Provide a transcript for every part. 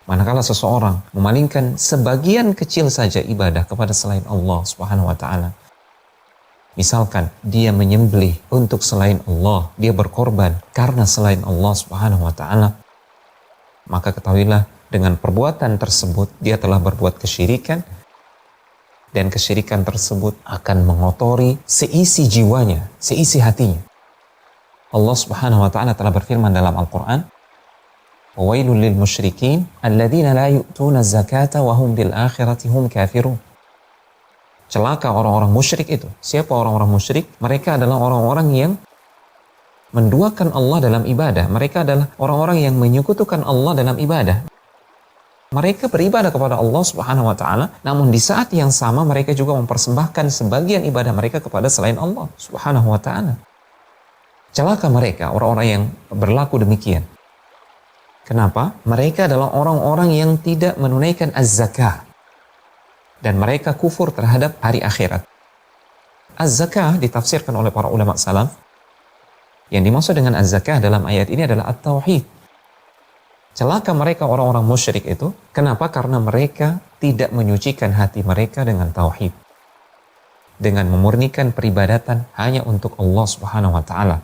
Manakala seseorang memalingkan sebagian kecil saja ibadah kepada selain Allah Subhanahu wa taala. Misalkan dia menyembelih untuk selain Allah, dia berkorban karena selain Allah Subhanahu wa taala, maka ketahuilah dengan perbuatan tersebut dia telah berbuat kesyirikan, dan kesyirikan tersebut akan mengotori seisi jiwanya, seisi hatinya. Allah Subhanahu wa taala telah berfirman dalam Al-Qur'an, "Wailul lil musyrikin alladzina la yu'tuna zakata wa hum bil akhirati hum kafirun." Celaka orang-orang musyrik itu. Siapa orang-orang musyrik? Mereka adalah orang-orang yang menduakan Allah dalam ibadah. Mereka adalah orang-orang yang menyekutukan Allah dalam ibadah. Mereka beribadah kepada Allah Subhanahu wa taala, namun di saat yang sama mereka juga mempersembahkan sebagian ibadah mereka kepada selain Allah Subhanahu wa taala. Celaka mereka, orang-orang yang berlaku demikian. Kenapa? Mereka adalah orang-orang yang tidak menunaikan az-zakah. Dan mereka kufur terhadap hari akhirat. Az-zakah ditafsirkan oleh para ulama salaf. Yang dimaksud dengan az-zakah dalam ayat ini adalah at-tauhid. Celaka mereka orang-orang musyrik itu. Kenapa? Karena mereka tidak menyucikan hati mereka dengan tauhid. Dengan memurnikan peribadatan hanya untuk Allah Subhanahu wa taala.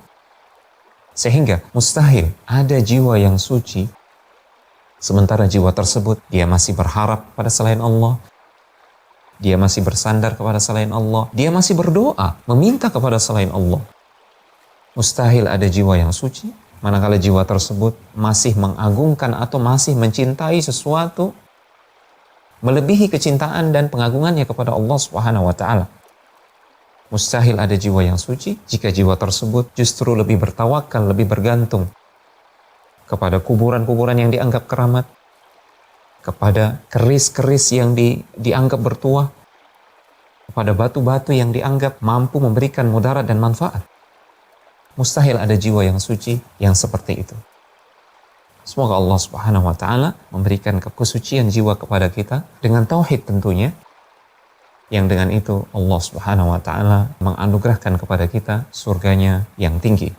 Sehingga mustahil ada jiwa yang suci, sementara jiwa tersebut dia masih berharap pada selain Allah, dia masih bersandar kepada selain Allah, dia masih berdoa, meminta kepada selain Allah. Mustahil ada jiwa yang suci, manakala jiwa tersebut masih mengagungkan atau masih mencintai sesuatu, melebihi kecintaan dan pengagungannya kepada Allah Subhanahu wa taala. Mustahil ada jiwa yang suci jika jiwa tersebut justru lebih bertawakal, lebih bergantung kepada kuburan-kuburan yang dianggap keramat, kepada keris-keris yang dianggap bertuah, kepada batu-batu yang dianggap mampu memberikan mudarat dan manfaat. Mustahil ada jiwa yang suci yang seperti itu. Semoga Allah Subhanahu wa taala memberikan kesucian jiwa kepada kita dengan tauhid tentunya, yang dengan itu Allah Subhanahu wa taala menganugerahkan kepada kita surganya yang tinggi.